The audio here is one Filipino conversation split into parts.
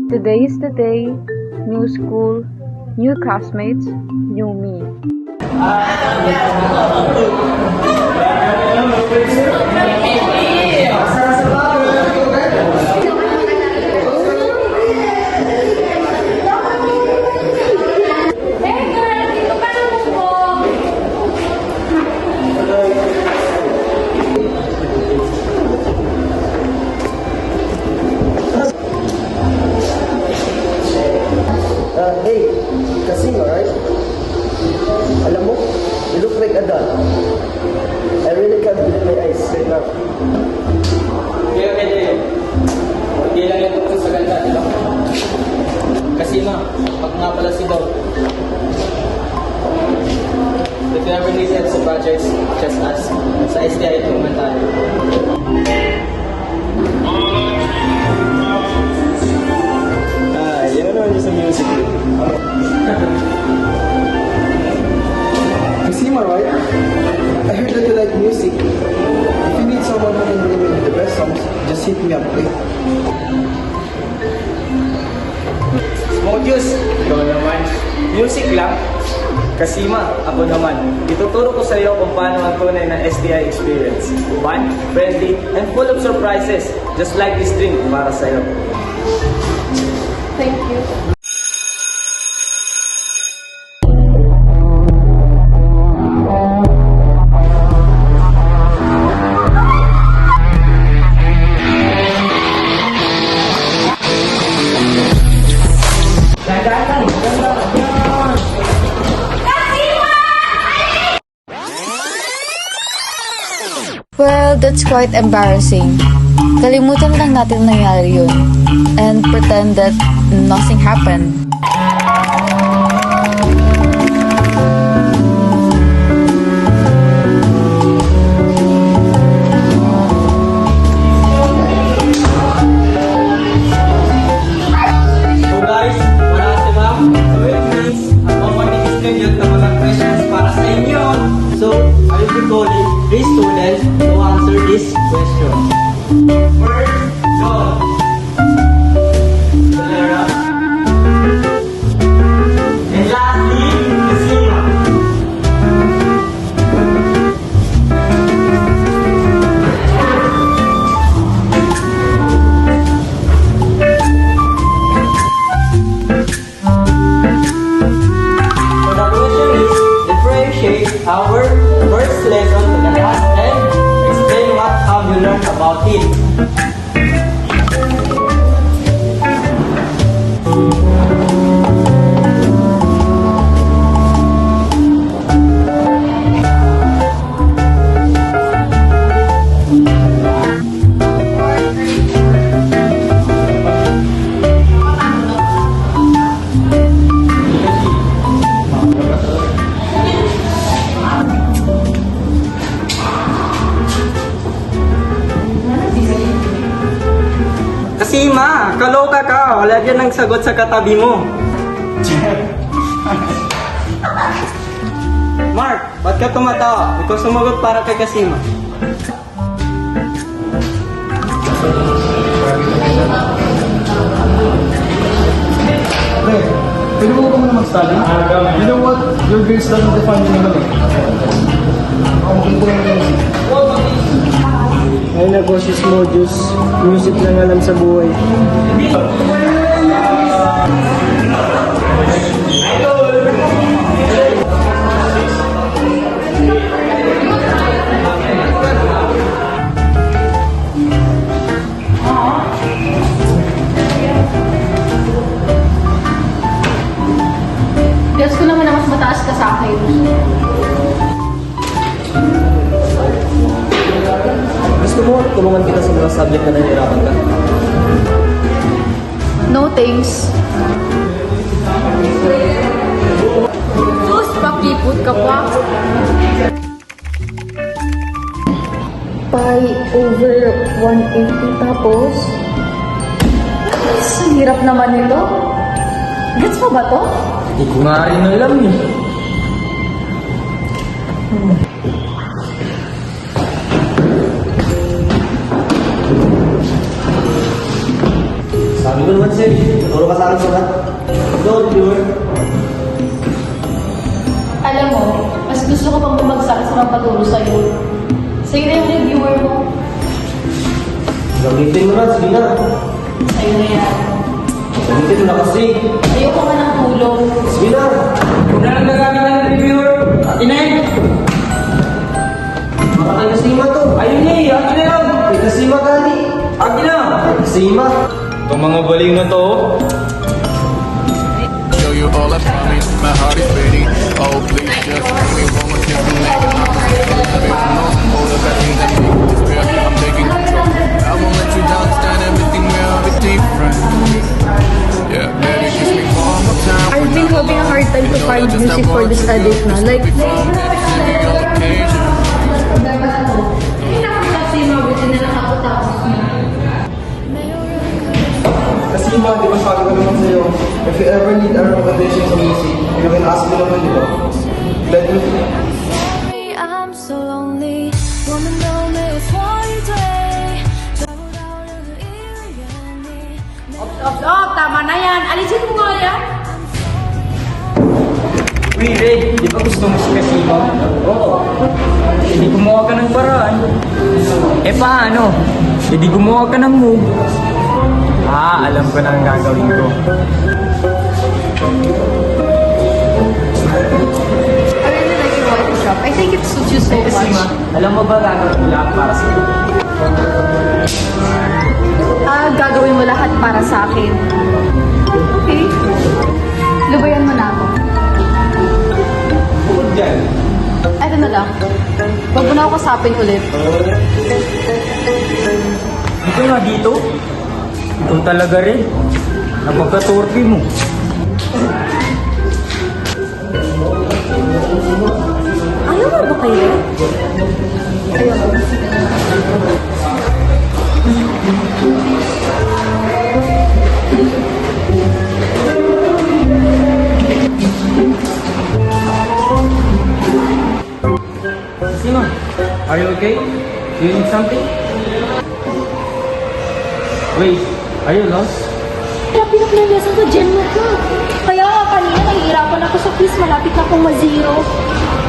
Today is the day, new school, new classmates, new me. Hey, Kasing, alright? Alam mo, you look like a doll. I really can't believe my eyes right now. Okay. Hindi lang yung tungkol sa ganda, di ba? Kasi pag nga pala si Bob, if you ever need help sa projects, just ask. Sa STI ito naman tayo. Yan naman yung sa music. Kasing, alright? I heard that you like music. If you need someone who can bring me the best songs, just hit me up, okay? Smoke juice, ikaw naman. Music lang. Kasima, ako naman. Ituturo ko sa iyo kung paano ang tunay na STI experience. Fun, friendly, and full of surprises. Just like this drink para sa iyo. Thank you. Well, that's quite embarrassing. Kalimutan lang natin nangyari yun and pretend that nothing happened. So guys, para sa ma'am, so it means ang mag-distribute ng mga questions para sa inyo. So, I will be calling 3 students to answer this question. First, John. Valera. And lastly, Kasima. So the question is, differentiate our first lesson to the last and explain what have you learned about it. Kasi kaloka ka. Wala dyan ang sagot sa katabi mo. Mark, ba't ka tumatawa? Ikaw sumagot para kay Kasima. Okay, pwede mo ka muna mag-study? You know what? Your grades doesn't define you naman eh. Ang ganda ng music. Ay nako, si Small Juice. Music lang alam sa buhay. Guess ko naman na mas mataas ka sa akin. Gusto mo tulungan kita sa mga subject na nahihirapan ka? No thanks. Sus, pakipot ka pa. Pi over 180 tapos? Ang hirap naman nito. Gets mo ba to? Hindi ko nga rin alam eh. Sabi ko naman kasi, turo ka sa akin sila. Don't do it. Alam mo, mas gusto ko pang bumagsak sa magpaturo sa'yo. Sa'yo na yung reviewer mo. Gamitin mo na, sige na. Sa'yo na yan. Gamitin mo na kasi. Ayoko nga ng tulong. Sige na. Kung na lang nagamit ng reviewer, akin na yun. Baka kay Kasima to. Ayun niya eh, akin na yun. Kay Kasima gani. Akin na. Kay Kasima. Itong mga baling na to, Show you all I promise, my heart is beating. Oh, please just give me one more chance to make it. All the bad things that make me despair, I'm taking control. I won't let you down, stand everything we're a team friend. Yeah, baby, kiss me one more time. I've been having a hard time to find music for this edit na. Like, Kasima, di ba sabi ko naman sa'yo, if you ever need a recommendation sa music, you can ask me naman, di ba? Let me I'm so lonely. Wanna know me for you day. Travel down to the area. Oh, tama na yan. Alisin mo nga yan. Uy, Red, di ba gusto mo si Kasima? Oo. Hindi gumawa ka ng paraan. Eh paano? Hindi gumawa ka ng move. Ah, alam ko na ang gagawin ko. I really like your white shop. I think it suits you so Kasima, much. alam mo ba gagawin ko lahat para sa'yo? Gagawin mo lahat para sa akin. Okay? Lubayan mo na ako. Bukod dyan. Eto na lang. Huwag mo na ako kasapin ulit. Dito nga dito. Ikaw talaga rin. Napagka-torpe mo. Ayaw mo ba kayo? Kasima, are you okay? Do you need something? Wait, are you lost? Kaya pinag-lesson ko, Jen mo ko. Kaya nga kanina, nahihirapan ako sa quiz. Malapit na akong ma-zero.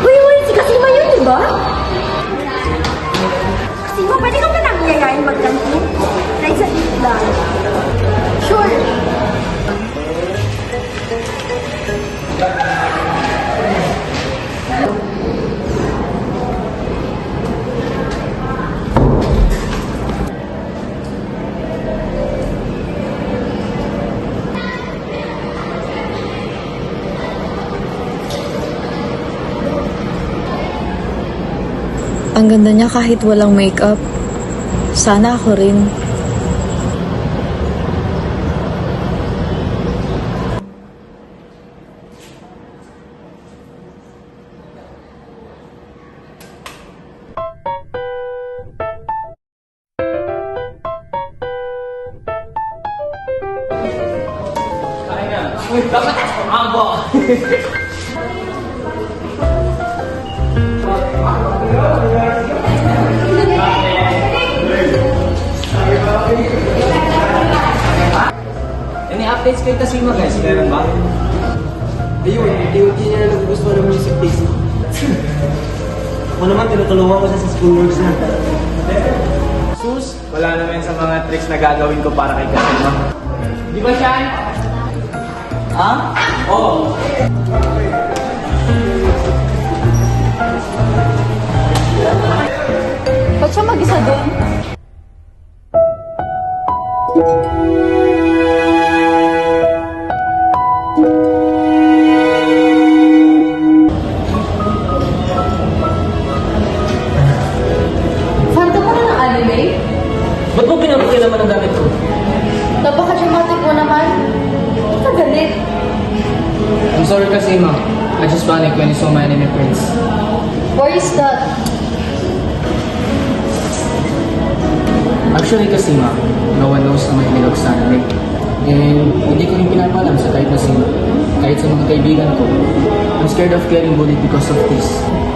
Uy, si Kasima yun, di ba? Kasima, pwede ka ba nang yayain mag-camping? Like sa isla. Sure. Ang ganda niya kahit walang makeup. Sana ako rin. Kain na. Uy, dapat abo. Any updates kay Kasima guys? Meron ba? Ayun, hindi niya na nagugustuhan ng music taste. Ako naman, tinutulungan ko siya sa schoolworks na. Sus, wala naman sa mga tricks na gagawin ko para kay Kasima. Di ba siya? Ha? Oo. Ba't siya mag-isa doon? Fanta mo na ng anime? Ba't mo pinapakilaman ang gamit ko? Napaka-dramatic mo naman. Kagalit. I'm sorry, Kasima. I just panicked when you saw my anime prints. Where is that? Actually, Kasima, no one knows na mahilig ako sa anime. And hindi ko rin pinapalam sa kahit na sino. Kahit sa mga kaibigan ko. I'm scared of getting bullied because of this.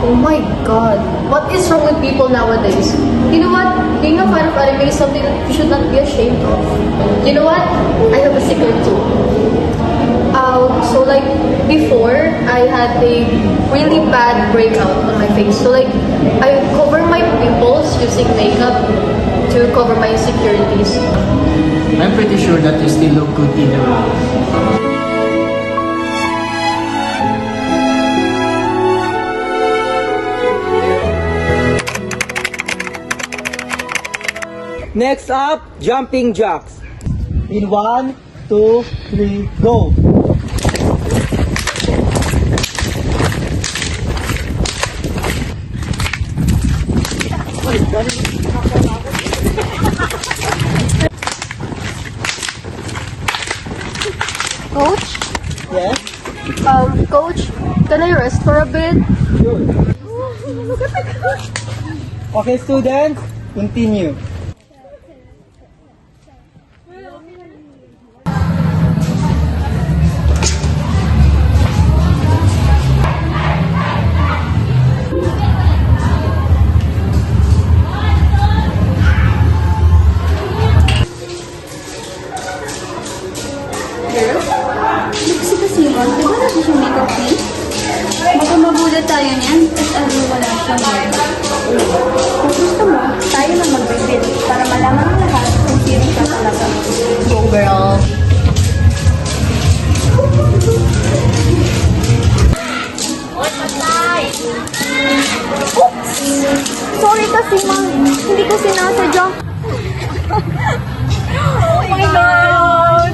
Oh my God. What is wrong with people nowadays? You know what? Being a fan of anime is something that you should not be ashamed of. You know what? I have a secret too. So like before, I had a really bad breakout on my face. So like I cover my pimples using makeup to cover my insecurities. I'm pretty sure that you still look good either way. Next up, jumping jacks. In 1, 2, 3, go. Coach? Yes? Coach, can I rest for a bit? Okay, students, continue. Kasi di ba natin siya makeup fee? Baka magulat tayo niyan at wala siyang makeup. Kung gusto mo, tayo na mag-reveal para malaman ng lahat kung sino siya talaga. Go girl. Sorry kasi ma'am, hindi ko sinasadya. Oh my God!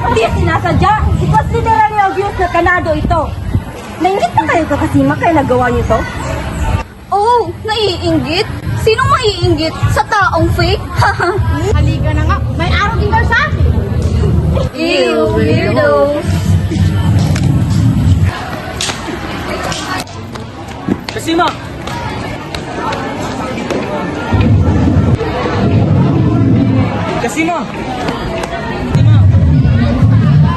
Hindi sinasadya! Because literally obvious na kanado ito. Nainggit na kayo kakasima kaya nagawa niyo to? Oh, naiinggit? Sinong maiinggit? Sa taong fake? Halika na nga, may araw din daw sa akin. Ew, weirdo. Kasima! Kasima! Kasima!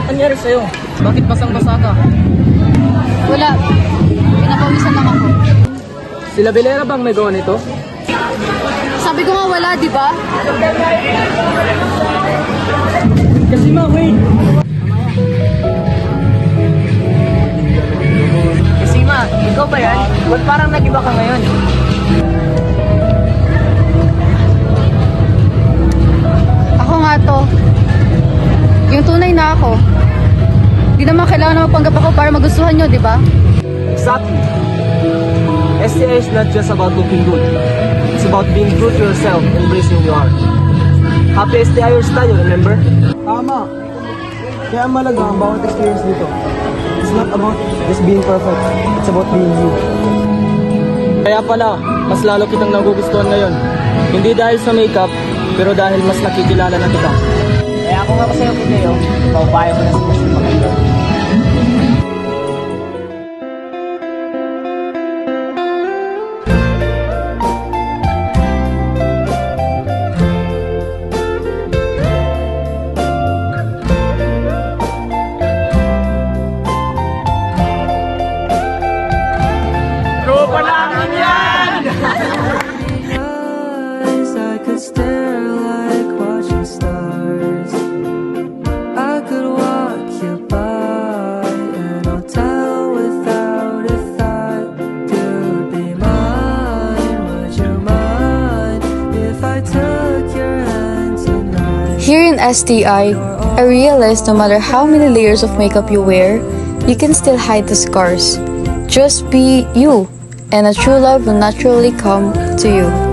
Ano nangyari sa'yo? Bakit basang-basa ka? Wala. Pinapawisan lang ako. Sila Belera bang may gawa nito? Sabi ko nga wala, di ba? Kasima, wait! Kasima, ikaw ba yan? Ba't parang nag-iba ka ngayon? Ako nga to. Yung tunay na ako. Di naman kailangan na magpanggap ako para magustuhan nyo, di ba? Exactly. STI is not just about looking good. It's about being true to yourself, embracing who you are. Happy STIers tayo, remember? Tama. Kaya malaga ang bawat experience dito. It's not about just being perfect. It's about being you. Kaya pala, mas lalo kitang nagugustuhan ngayon. Hindi dahil sa makeup, pero dahil mas nakikilala na kita. Kaya ako nga sa'yo, Pineo, paupayo mo na sa mas maganda. I could stare like watching stars. I could walk you by an hotel without a thought. You'd be mine, would you mind if I took your hand tonight? Here in STI, I realized no matter how many layers of makeup you wear, you can still hide the scars. Just be you, and a true love will naturally come to you.